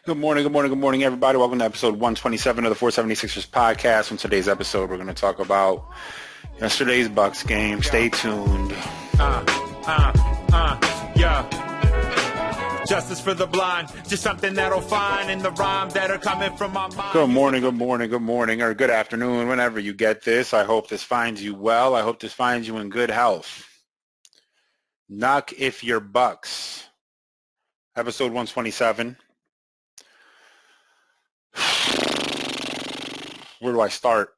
Good morning, everybody. Welcome to episode 127 of the 476ers podcast. On today's episode, we're going to talk about yesterday's Bucks game. Stay tuned. Yeah. Justice for the blind, just something that'll find in the rhymes that are coming from my mind. Good morning, or good afternoon, whenever you get this. I hope this finds you well. I hope this finds you in good health. Knock if you're Bucks. Episode 127. Where do I start?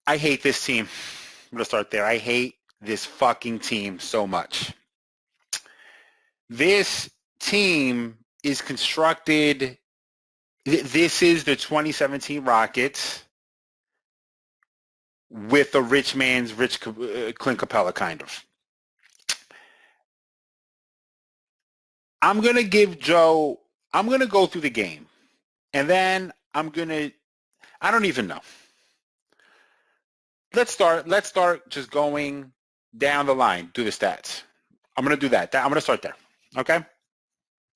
I hate this team. I'm going to start there. I hate this fucking team so much. This team is constructed. This is the 2017 Rockets with a rich man's Clint Capella, kind of. I'm going to give Joe, I'm going to go through the game. And then I don't even know. Let's start just going down the line, do the stats. I'm going to do that. I'm going to start there, okay?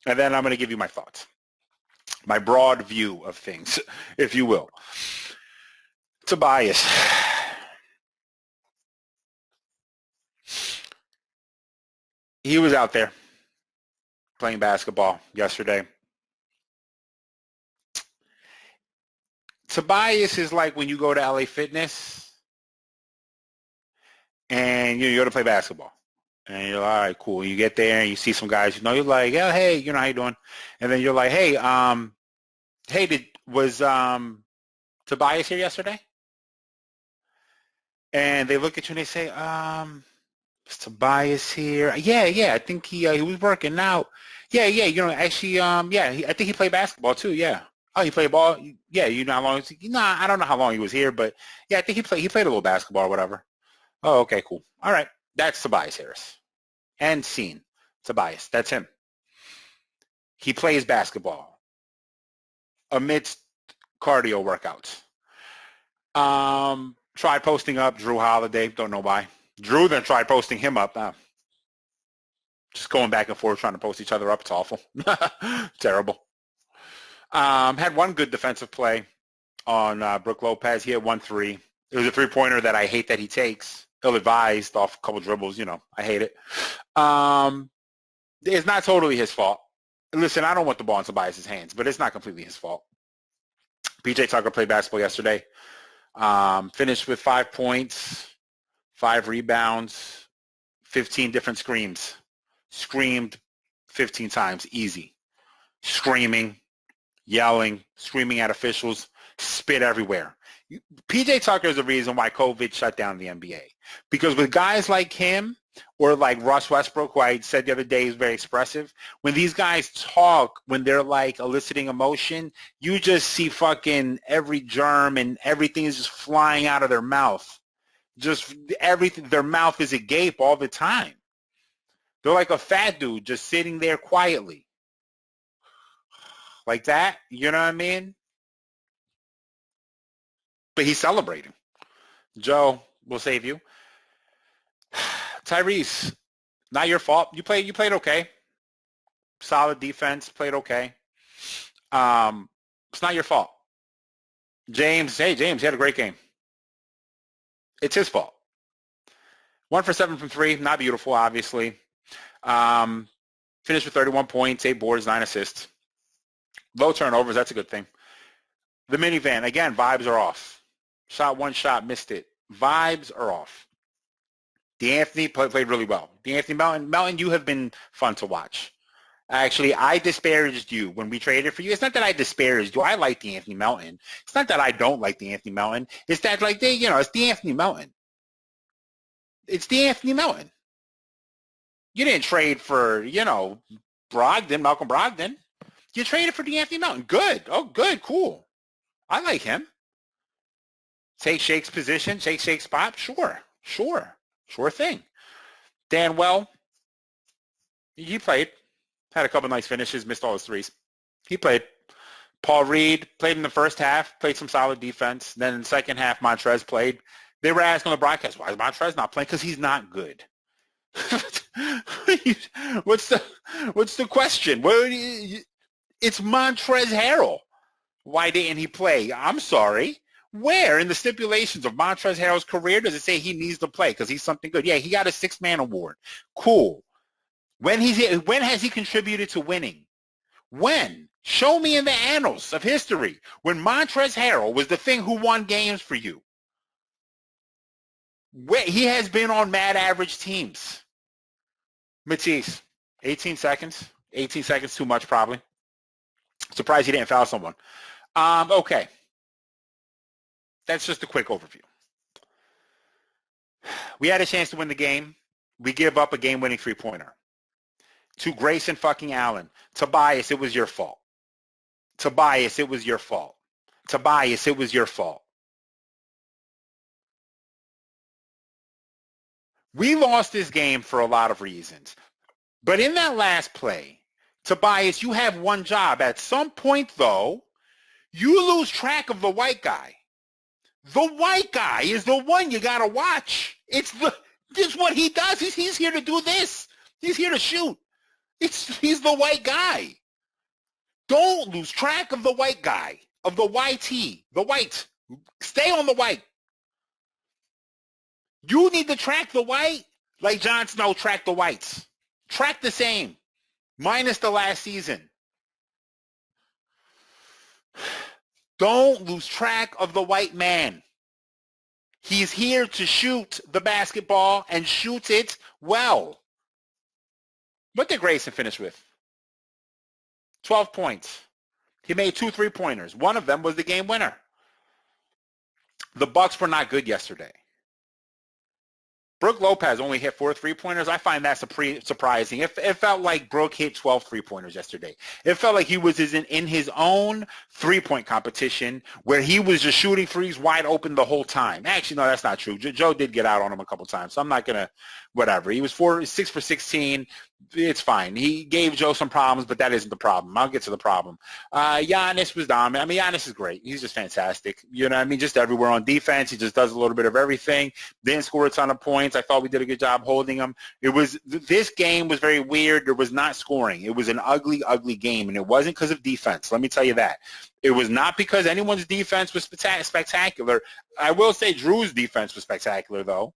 And then I'm going to give you my thoughts, my broad view of things, if you will. Tobias. He was out there playing basketball yesterday. Tobias is like when you go to LA Fitness and you go to play basketball. And you're like, all right, cool. You get there and you see some guys, you're like, yeah, hey, how you doing? And then you're like, hey, was Tobias here yesterday? And they look at you and they say, is Tobias here? Yeah, I think he was working out. Yeah, actually, I think he played basketball too, yeah. Oh, he played ball? Yeah, you know how long? I don't know how long he was here, but yeah, I think he played a little basketball or whatever. Oh, okay, cool. All right, that's Tobias Harris. And scene. Tobias, that's him. He plays basketball amidst cardio workouts. Tried posting up Drew Holiday, don't know why. Drew then tried posting him up. Just going back and forth trying to post each other up. It's awful. Terrible. Had one good defensive play on Brook Lopez. He had 1-3. It was a three-pointer that I hate that he takes. Ill-advised off a couple dribbles. I hate it. It's not totally his fault. Listen, I don't want the ball in Tobias' hands, but it's not completely his fault. PJ Tucker played basketball yesterday. Finished with 5 points, 5 rebounds, 15 different screams. Screamed 15 times, easy. Screaming, yelling, screaming at officials, spit everywhere. PJ Tucker is the reason why COVID shut down the NBA. Because with guys like him or like Russ Westbrook, who I said the other day is very expressive, when these guys talk, when they're like eliciting emotion, you just see fucking every germ and everything is just flying out of their mouth. Just everything, their mouth is agape all the time. They're like a fat dude just sitting there quietly. Like that, you know what I mean? But he's celebrating. Joe, we'll save you. Tyrese, not your fault. You played okay. Solid defense, played okay. It's not your fault. James, he had a great game. It's his fault. 1 for 7 from 3, not beautiful, obviously. Finished with 31 points, 8 boards, 9 assists. Low turnovers, that's a good thing. The minivan, again, vibes are off. Shot one shot, missed it. Vibes are off. DeAnthony played really well. DeAnthony Melton, you have been fun to watch. Actually, I disparaged you when we traded for you. It's not that I disparaged you. I like DeAnthony Melton. It's not that I don't like DeAnthony Melton. It's that, like, it's DeAnthony Melton. It's DeAnthony Melton. You didn't trade for, Malcolm Brogdon. You traded for DeAnthony Melton. Good. Oh, good. Cool. I like him. Take Shake's position, take Shake's spot. Sure thing. Danwell, he played. Had a couple nice finishes, missed all his threes. He played. Paul Reed played in the first half, played some solid defense. Then in the second half, Montrez played. They were asking on the broadcast, why is Montrez not playing? Because he's not good. what's the question? It's Montrezl Harrell. Why didn't he play? I'm sorry. Where in the stipulations of Montrezl Harrell's career does it say he needs to play because he's something good? Yeah, he got a six-man award. Cool. When has he contributed to winning? When? Show me in the annals of history when Montrezl Harrell was the thing who won games for you. He has been on mad average teams. Matisse, 18 seconds. 18 seconds too much probably. Surprised he didn't foul someone. Okay. That's just a quick overview. We had a chance to win the game. We give up a game-winning three-pointer. To Grayson fucking Allen. Tobias, it was your fault. Tobias, it was your fault. Tobias, it was your fault. We lost this game for a lot of reasons. But in that last play, Tobias, you have one job. At some point, though, you lose track of the white guy. The white guy is the one you got to watch. This is what he does. He's here to do this. He's here to shoot. He's the white guy. Don't lose track of the white guy, of the YT, the white. Stay on the white. You need to track the white like Jon Snow tracked the whites. Track the same, minus the last season. Don't lose track of the white man. He's here to shoot the basketball and shoot it well. What did Grayson finish with? 12 points. He made 2 3-pointers. One of them was the game winner. The Bucks were not good yesterday. Brook Lopez only hit 4 3-pointers. I find that surprising. It felt like Brook hit 12 3-pointers yesterday. It felt like he was in his own three-point competition where he was just shooting threes wide open the whole time. Actually, no, that's not true. Joe did get out on him a couple times, so I'm not going to whatever. He was 6 for 16. It's fine. He gave Joe some problems, but that isn't the problem. I'll get to the problem. Giannis was dominant. I mean, Giannis is great. He's just fantastic. You know what I mean? Just everywhere on defense. He just does a little bit of everything. Didn't score a ton of points. I thought we did a good job holding him. This game was very weird. There was not scoring. It was an ugly, ugly game, and it wasn't because of defense. Let me tell you that. It was not because anyone's defense was spectacular. I will say Drew's defense was spectacular, though.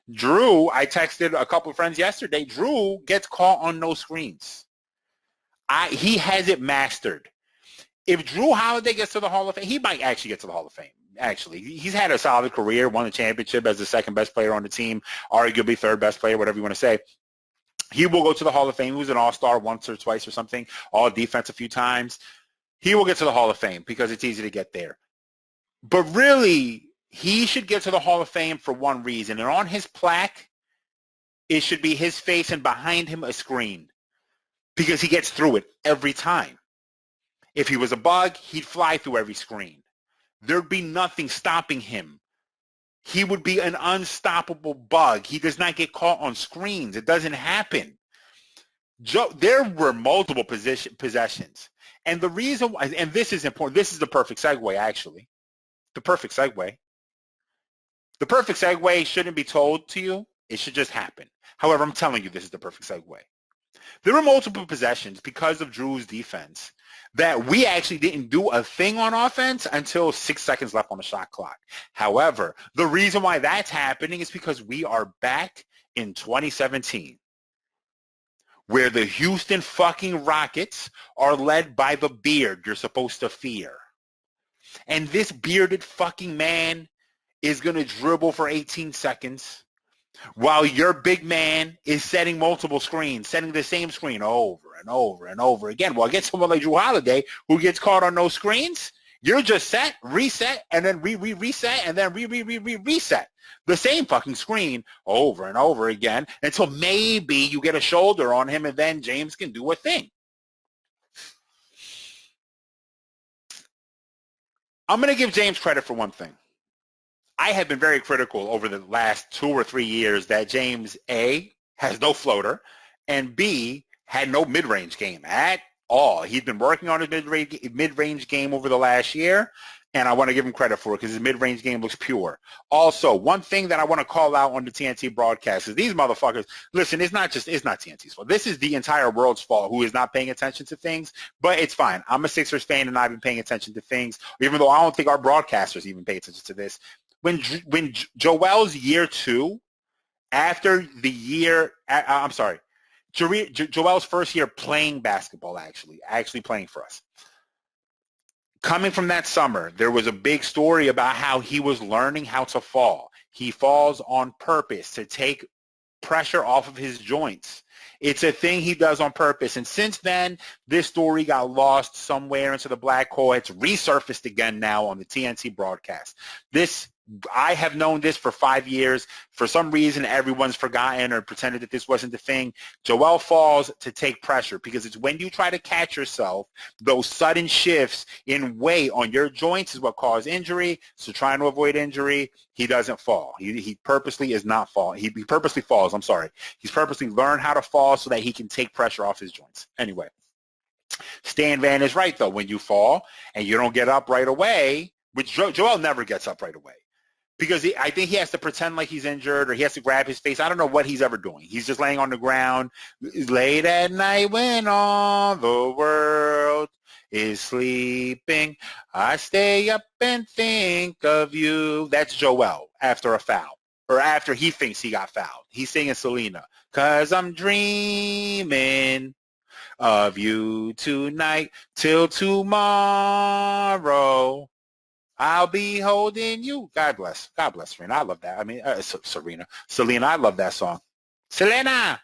Drew, I texted a couple of friends yesterday, Drew gets caught on no screens. He has it mastered. If Drew Holiday gets to the Hall of Fame, he might actually get to the Hall of Fame. Actually, he's had a solid career, won the championship as the second best player on the team, arguably third best player, whatever you want to say. He will go to the Hall of Fame. He was an all-star once or twice or something, all defense a few times. He will get to the Hall of Fame because it's easy to get there. But really, he should get to the Hall of Fame for one reason. And on his plaque, it should be his face and behind him a screen because he gets through it every time. If he was a bug, he'd fly through every screen. There'd be nothing stopping him. He would be an unstoppable bug. He does not get caught on screens. It doesn't happen. There were multiple possessions. And the reason why, and this is important, this is the perfect segue, actually. The perfect segue. The perfect segue shouldn't be told to you. It should just happen. However, I'm telling you this is the perfect segue. There were multiple possessions because of Drew's defense that we actually didn't do a thing on offense until 6 seconds left on the shot clock. However, the reason why that's happening is because we are back in 2017 where the Houston fucking Rockets are led by the beard you're supposed to fear. And this bearded fucking man is going to dribble for 18 seconds while your big man is setting multiple screens, setting the same screen over and over and over again. Well, against someone like Drew Holiday who gets caught on those screens, you're just set, reset, and then reset, and then reset. The same fucking screen over and over again until maybe you get a shoulder on him and then James can do a thing. I'm going to give James credit for one thing. I have been very critical over the last 2 or 3 years that James, A, has no floater, and B, had no mid-range game at all. He's been working on his mid-range game over the last year, and I want to give him credit for it because his mid-range game looks pure. Also, one thing that I want to call out on the TNT broadcast is these motherfuckers, listen, it's not TNT's fault. This is the entire world's fault who is not paying attention to things, but it's fine. I'm a Sixers fan, and I've been paying attention to things, even though I don't think our broadcasters even pay attention to this. When Joel's year 2, after the year, I'm sorry, Joel's first year playing basketball, actually playing for us. Coming from that summer, there was a big story about how he was learning how to fall. He falls on purpose to take pressure off of his joints. It's a thing he does on purpose. And since then, this story got lost somewhere into the black hole. It's resurfaced again now on the TNT broadcast. I have known this for 5 years. For some reason, everyone's forgotten or pretended that this wasn't the thing. Joel falls to take pressure because it's when you try to catch yourself, those sudden shifts in weight on your joints is what cause injury. So trying to avoid injury, he doesn't fall. He purposely is not fall. He purposely falls. I'm sorry. He's purposely learned how to fall so that he can take pressure off his joints. Anyway, Stan Van is right, though. When you fall and you don't get up right away, which Joel never gets up right away, because I think he has to pretend like he's injured or he has to grab his face. I don't know what he's ever doing. He's just laying on the ground late at night when all the world is sleeping. I stay up and think of you. That's Joel after a foul or after he thinks he got fouled. He's singing Selena, 'cause I'm dreaming of you tonight till tomorrow. I'll be holding you. God bless. God bless Serena. I love that. I mean, Selena, I love that song. Selena.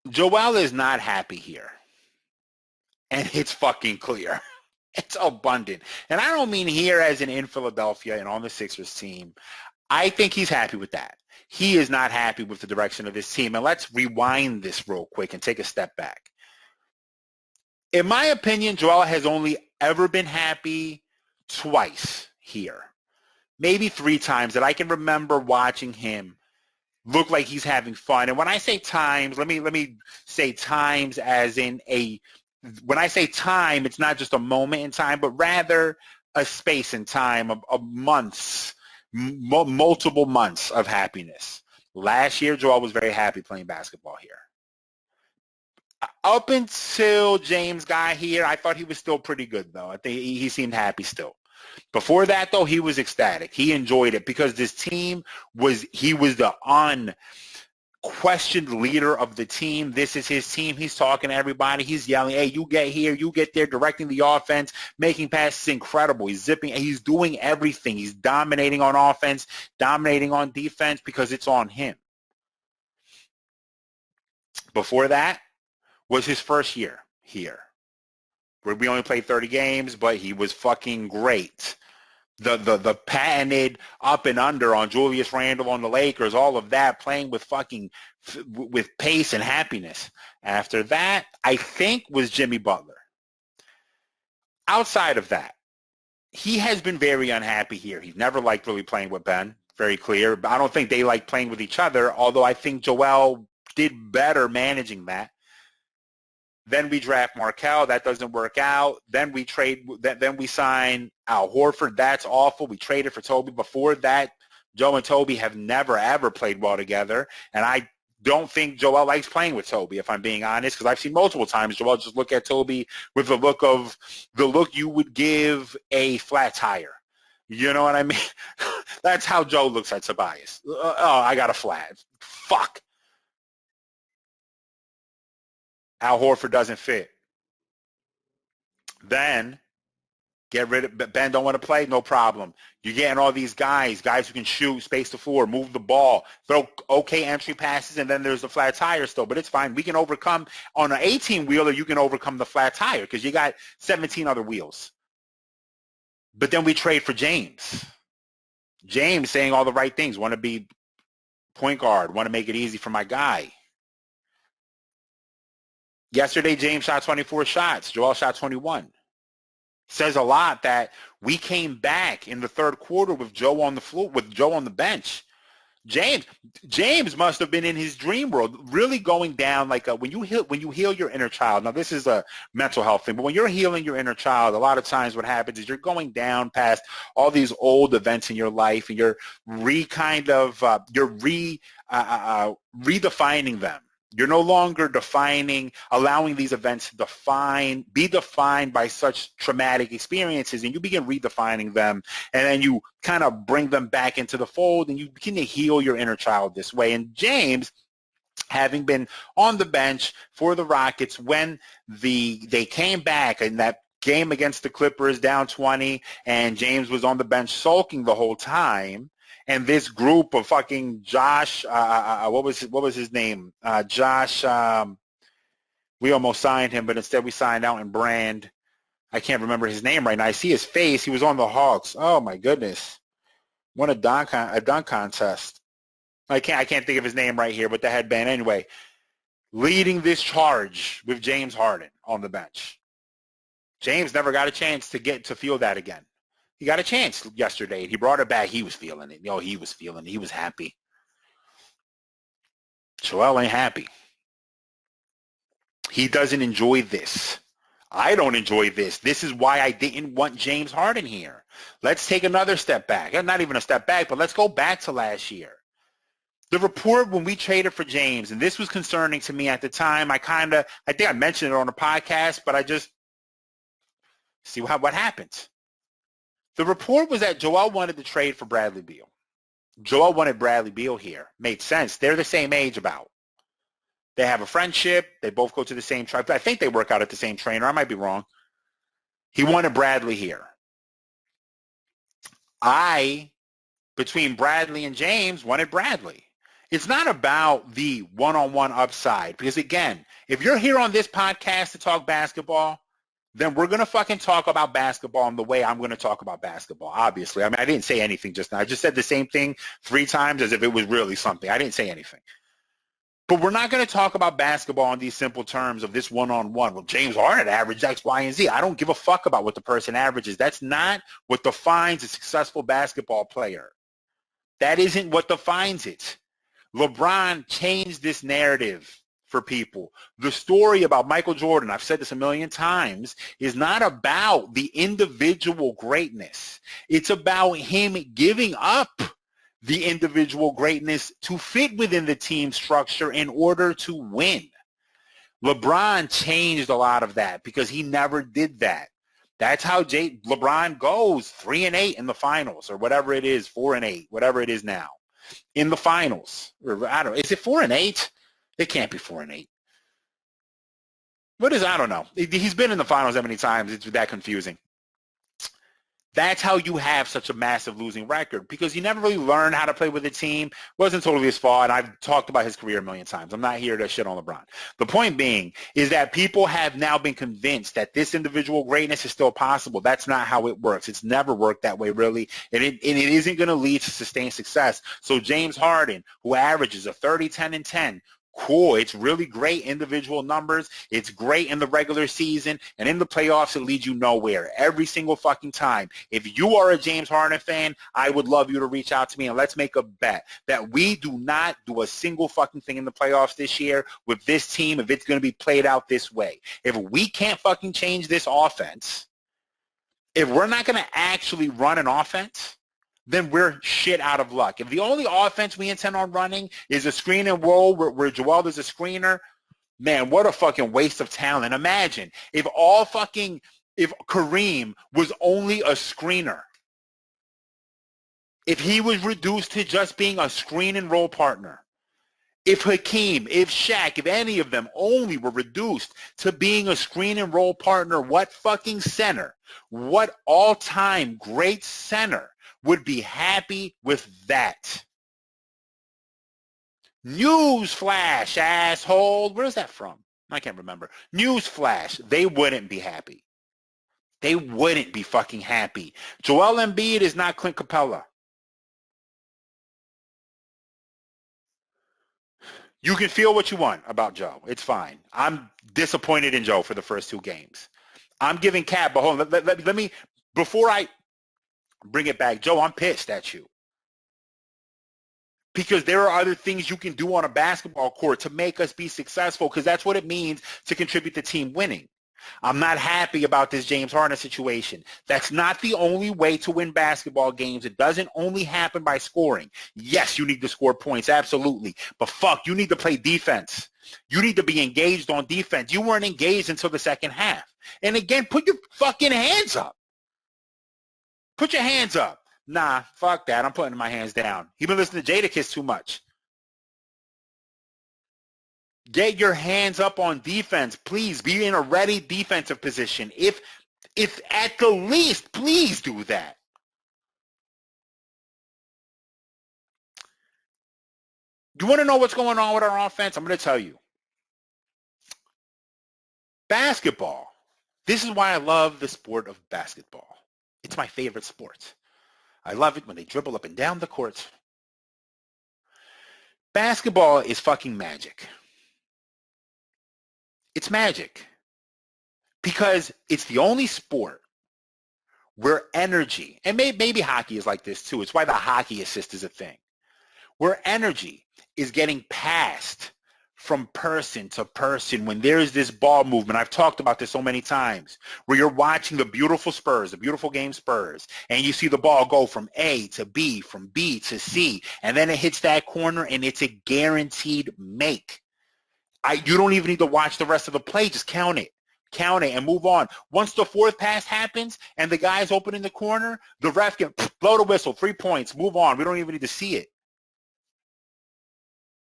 Joel is not happy here. And it's fucking clear. It's abundant. And I don't mean here as in Philadelphia and on the Sixers team. I think he's happy with that. He is not happy with the direction of his team. And let's rewind this real quick and take a step back. In my opinion, Joel has only ever been happy twice here. Maybe 3 times that I can remember watching him look like he's having fun. And when I say times, let me say times as in when I say time, it's not just a moment in time, but rather a space in time of months, multiple months of happiness. Last year, Joel was very happy playing basketball here. Up until James got here, I thought he was still pretty good, though. I think he seemed happy still. Before that, though, he was ecstatic. He enjoyed it because this team he was the unquestioned leader of the team. This is his team. He's talking to everybody. He's yelling, hey, you get here, you get there, directing the offense, making passes incredible. He's zipping. He's doing everything. He's dominating on offense, dominating on defense because it's on him. Before that was his first year here, where we only played 30 games, but he was fucking great. The patented up and under on Julius Randle on the Lakers, all of that, playing with pace and happiness. After that, I think was Jimmy Butler. Outside of that, he has been very unhappy here. He's never liked really playing with Ben, very clear. But I don't think they like playing with each other, although I think Joel did better managing that. Then we draft Markelle. That doesn't work out. Then we sign Al Horford. That's awful. We traded for Toby. Before that, Joe and Toby have never, ever played well together. And I don't think Joel likes playing with Toby, if I'm being honest, because I've seen multiple times Joel just look at Toby with the look you would give a flat tire. You know what I mean? That's how Joe looks at Tobias. Oh, I got a flat. Fuck. Al Horford doesn't fit. Then get rid of Ben. Don't want to play? No problem. You're getting all these guys who can shoot, space the floor, move the ball, throw okay entry passes, and then there's the flat tire still. But it's fine. We can overcome on an 18-wheeler. You can overcome the flat tire because you got 17 other wheels. But then we trade for James. James saying all the right things. Want to be point guard. Want to make it easy for my guy. Yesterday, James shot 24 shots. Joel shot 21. Says a lot that we came back in the third quarter with Joe on the floor, with Joe on the bench. James must have been in his dream world, really going down like when you heal your inner child. Now this is a mental health thing, but when you're healing your inner child, a lot of times what happens is you're going down past all these old events in your life, and you're redefining them. You're no longer allowing these events to be defined by such traumatic experiences, and you begin redefining them, and then you kind of bring them back into the fold, and you begin to heal your inner child this way. And James, having been on the bench for the Rockets when they came back in that game against the Clippers down 20, and James was on the bench sulking the whole time, and this group of fucking Josh, what was his name? Josh, we almost signed him, but instead we signed out and Brand. I can't remember his name right now. I see his face. He was on the Hawks. Oh my goodness. Won a dunk contest. I can't think of his name right here, but the headband anyway. Leading this charge with James Harden on the bench. James never got a chance to feel that again. He got a chance yesterday. He brought it back. He was feeling it. He was feeling it. He was happy. Joel ain't happy. He doesn't enjoy this. I don't enjoy this. This is why I didn't want James Harden here. Let's take another step back. Not even a step back, but let's go back to last year. The report when we traded for James, and this was concerning to me at the time, I think I mentioned it on the podcast, but I just see what happens. The report was that Joel wanted to trade for Bradley Beal. Joel wanted Bradley Beal here. Made sense. They're the same age about. They have a friendship. They both go to the same tribe. I think they work out at the same trainer. I might be wrong. He wanted Bradley here. Between Bradley and James, wanted Bradley. It's not about the one-on-one upside. Because, again, if you're here on this podcast to talk basketball, then we're going to fucking talk about basketball in the way I'm going to talk about basketball, obviously. I mean, I didn't say anything just now. I just said the same thing 3 times as if it was really something. I didn't say anything. But we're not going to talk about basketball in these simple terms of this one-on-one. Well, James Harden averaged X, Y, and Z. I don't give a fuck about what the person averages. That's not what defines a successful basketball player. That isn't what defines it. LeBron changed this narrative for people. The story about Michael Jordan, I've said this a million times, is not about the individual greatness. It's about him giving up the individual greatness to fit within the team structure in order to win. LeBron changed a lot of that because he never did that. That's how LeBron goes 3-8 in the finals, or whatever it is, 4-8, whatever it is now. In the finals. Or, I don't know. Is it 4-8? It can't be 4-8. What is, I don't know. He's been in the finals that many times. It's that confusing. That's how you have such a massive losing record, because he never really learned how to play with a team. It wasn't totally his fault, and I've talked about his career a million times. I'm not here to shit on LeBron. The point being is that people have now been convinced that this individual greatness is still possible. That's not how it works. It's never worked that way, really, and it isn't going to lead to sustained success. So James Harden, who averages a 30, 10, and 10, cool. It's really great individual numbers. It's great in the regular season, and in the playoffs, it leads you nowhere every single fucking time. If you are a James Harden fan, I would love you to reach out to me, and let's make a bet that we do not do a single fucking thing in the playoffs this year with this team if it's going to be played out this way. If we can't fucking change this offense, if we're not going to actually run an offense, then we're shit out of luck. If the only offense we intend on running is a screen and roll where Joel is a screener, man, what a fucking waste of talent. Imagine if Kareem was only a screener, if he was reduced to just being a screen and roll partner, if Hakeem, if Shaq, if any of them only were reduced to being a screen and roll partner, what fucking center, what all-time great center would be happy with that? Newsflash, asshole. Where's that from? I can't remember. Newsflash. They wouldn't be happy. They wouldn't be fucking happy. Joel Embiid is not Clint Capella. You can feel what you want about Joe. It's fine. I'm disappointed in Joe for the first 2 games. I'm giving Cat, but hold on. Let me, before I bring it back, Joe, I'm pissed at you. because there are other things you can do on a basketball court to make us be successful, because that's what it means to contribute to team winning. I'm not happy about this James Harden situation. That's not the only way to win basketball games. It doesn't only happen by scoring. Yes, you need to score points, absolutely. But fuck, you need to play defense. You need to be engaged on defense. You weren't engaged until the second half. And again, put your fucking hands up. Put your hands up. Nah, fuck that. I'm putting my hands down. You've been listening to Jadakiss too much. Get your hands up on defense. Please be in a ready defensive position. If at the least, please do that. You want to know what's going on with our offense? I'm going to tell you. Basketball. This is why I love the sport of basketball. It's my favorite sport. I love it when they dribble up and down the court. Basketball is fucking magic. It's magic because it's the only sport where energy, and maybe hockey is like this too. It's why the hockey assist is a thing, where energy is getting passed from person to person when there is this ball movement. I've talked about this so many times, where you're watching the beautiful Spurs, the beautiful game Spurs, and you see the ball go from A to B, from B to C, and then it hits that corner, and it's a guaranteed make. You don't even need to watch the rest of the play. Just count it, and move on. Once the fourth pass happens and the guy's open in the corner, the ref can blow the whistle, 3 points, move on. We don't even need to see it.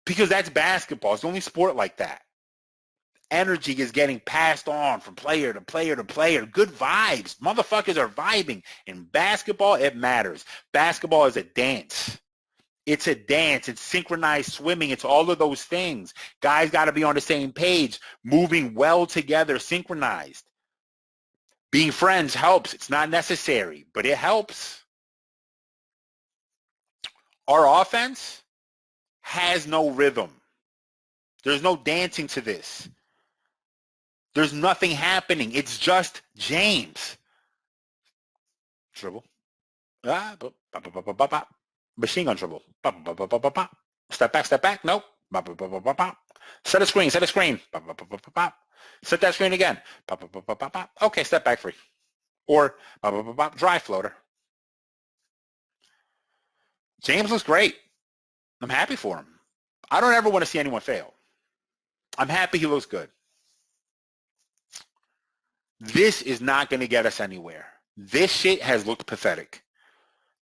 Because that's basketball. It's the only sport like that. Energy is getting passed on from player to player to player. Good vibes. Motherfuckers are vibing. In basketball, it matters. Basketball is a dance. It's a dance. It's synchronized swimming. It's all of those things. Guys got to be on the same page, moving well together, synchronized. Being friends helps. It's not necessary, but it helps. Our offense has no rhythm. There's no dancing to this. There's nothing happening. It's just James. Dribble. Machine gun dribble. Step back. Nope. Set a screen. Set that screen again. Okay, step back free. Or dry floater. James looks great. I'm happy for him. I don't ever want to see anyone fail. I'm happy he looks good. This is not going to get us anywhere. This shit has looked pathetic.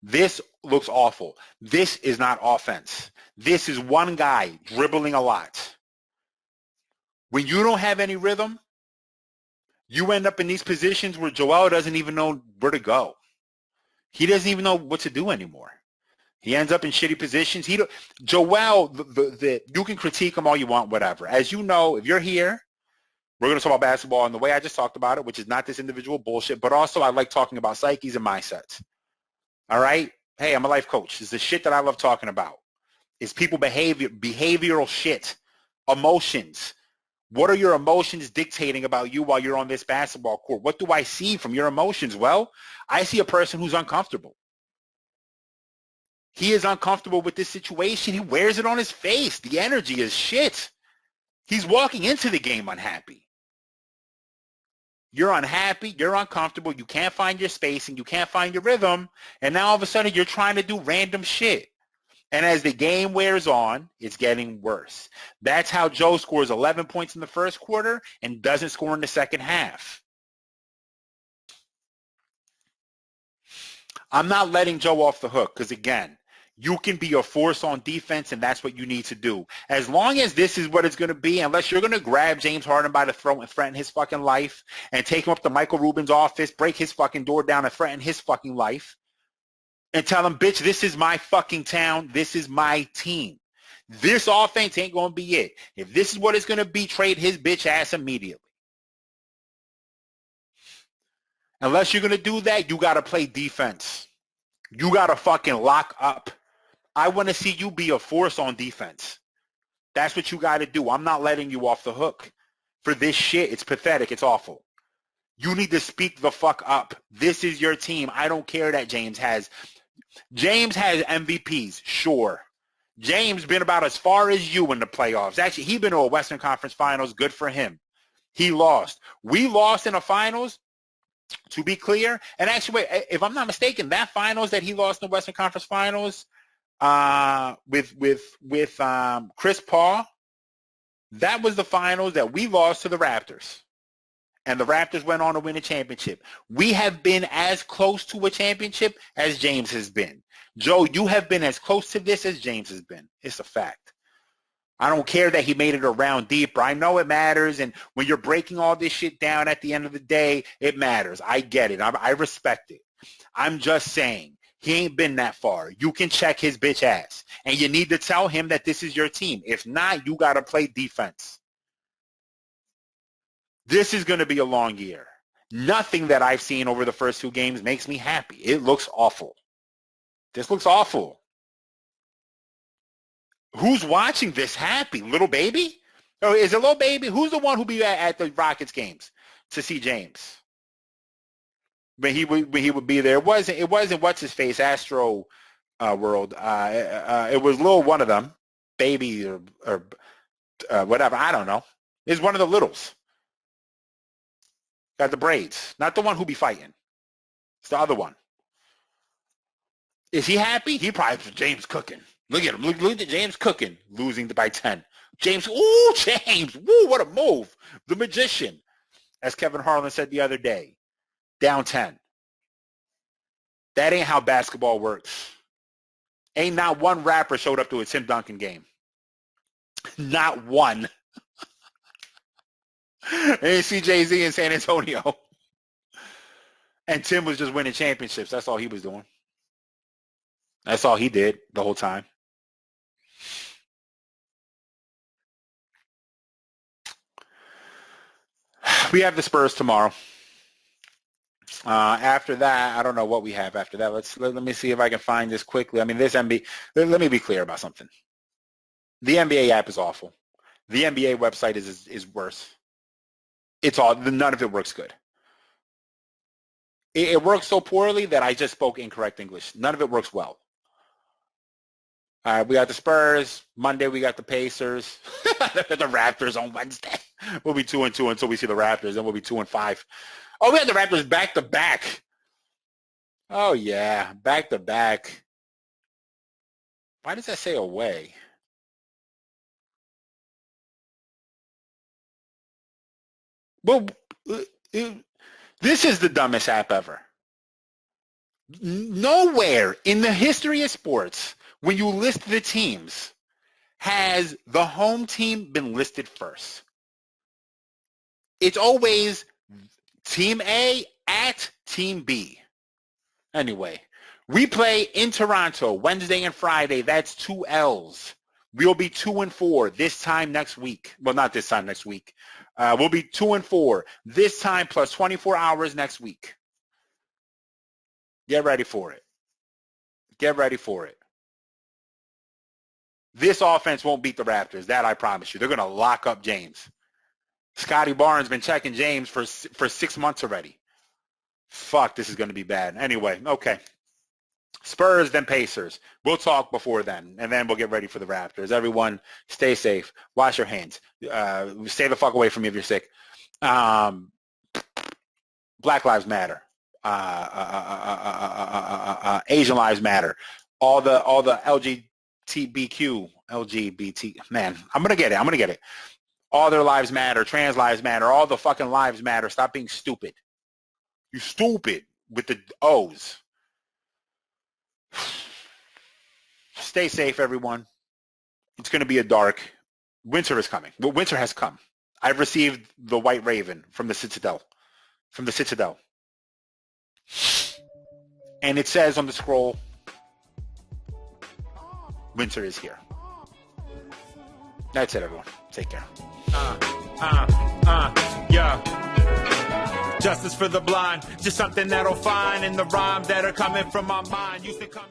This looks awful. This is not offense. This is one guy dribbling a lot. When you don't have any rhythm, you end up in these positions where Joel doesn't even know where to go. He doesn't even know what to do anymore. He ends up in shitty positions. Joel, you can critique him all you want, whatever. As you know, if you're here, we're going to talk about basketball in the way I just talked about it, which is not this individual bullshit, but also I like talking about psyches and mindsets. All right? Hey, I'm a life coach. This is the shit that I love talking about. It's people behavioral shit, emotions. What are your emotions dictating about you while you're on this basketball court? What do I see from your emotions? Well, I see a person who's uncomfortable. He is uncomfortable with this situation. He wears it on his face. The energy is shit. He's walking into the game unhappy. You're unhappy. You're uncomfortable. You can't find your spacing. You can't find your rhythm. And now all of a sudden you're trying to do random shit. And as the game wears on, it's getting worse. That's how Joe scores 11 points in the first quarter and doesn't score in the second half. I'm not letting Joe off the hook because, again, you can be a force on defense, and that's what you need to do. As long as this is what it's going to be, unless you're going to grab James Harden by the throat and threaten his fucking life and take him up to Michael Rubin's office, break his fucking door down and threaten his fucking life and tell him, bitch, this is my fucking town. This is my team. This offense ain't going to be it. If this is what it's going to be, trade his bitch ass immediately. Unless you're going to do that, you got to play defense. You got to fucking lock up. I want to see you be a force on defense. That's what you got to do. I'm not letting you off the hook for this shit. It's pathetic. It's awful. You need to speak the fuck up. This is your team. I don't care that James has MVPs. Sure. James been about as far as you in the playoffs. Actually, he been to a Western Conference Finals. Good for him. He lost. We lost in the finals, to be clear. And actually, wait, if I'm not mistaken, that finals that he lost in the Western Conference Finals with Chris Paul, that was the finals that we lost to the Raptors. And the Raptors went on to win a championship. We have been as close to a championship as James has been. Joe, you have been as close to this as James has been. It's a fact. I don't care that he made it a round deeper. I know it matters, and when you're breaking all this shit down at the end of the day, it matters. I get it. I respect it. I'm just saying, he ain't been that far. You can check his bitch ass, and you need to tell him that this is your team. If not, you got to play defense. This is going to be a long year. Nothing that I've seen over the first 2 games makes me happy. It looks awful. This looks awful. Who's watching this happy? Little baby? Or is it little baby? Who's the one who be at the Rockets games to see James? When he would be there. It wasn't what's his face, Astro World. It was little one of them, baby or whatever. I don't know. It's one of the littles. Got the braids. Not the one who be fighting. It's the other one. Is he happy? He probably James cooking. Look at him. Look at James cooking, losing by 10. James, ooh, James, woo, what a move. The magician, as Kevin Harlan said the other day, down 10. That ain't how basketball works. Ain't not one rapper showed up to a Tim Duncan game. Not one. Ain't see Jay-Z in San Antonio. And Tim was just winning championships. That's all he was doing. That's all he did the whole time. We have the Spurs tomorrow. After that, I don't know what we have after that. Let me see if I can find this quickly. I mean, this NBA. Let me be clear about something. The NBA app is awful. The NBA website is worse. It's all none of it works good. It works so poorly that I just spoke incorrect English. None of it works well. All right, we got the Spurs. Monday we got the Pacers. The Raptors on Wednesday. We'll be 2-2 until we see the Raptors. Then we'll be 2-5. Oh, we had the Raptors back to back. Oh yeah, back to back. Why does that say away? Well, this is the dumbest app ever. Nowhere in the history of sports, when you list the teams, has the home team been listed first. It's always Team A at Team B. Anyway, we play in Toronto Wednesday and Friday. That's 2 L's. We'll be 2-4 this time next week. Well, not this time next week. We'll be 2-4 this time plus 24 hours next week. Get ready for it. Get ready for it. This offense won't beat the Raptors. That I promise you. They're going to lock up James. Scotty Barnes been checking James for 6 months already. Fuck, this is going to be bad. Anyway, okay. Spurs, then Pacers. We'll talk before then, and then we'll get ready for the Raptors. Everyone, stay safe. Wash your hands. Stay the fuck away from me if you're sick. Black Lives Matter. Asian Lives Matter. All the LGBT. Man, I'm gonna get it. All their lives matter. Trans lives matter. All the fucking lives matter. Stop being stupid. You stupid with the O's. Stay safe, everyone. It's going to be a dark. Winter is coming. Well, winter has come. I've received the White Raven from the Citadel. And it says on the scroll, winter is here. That's it, everyone. Take care. Yeah. Justice for the blind, just something that'll find in the rhymes that are coming from my mind. Used to come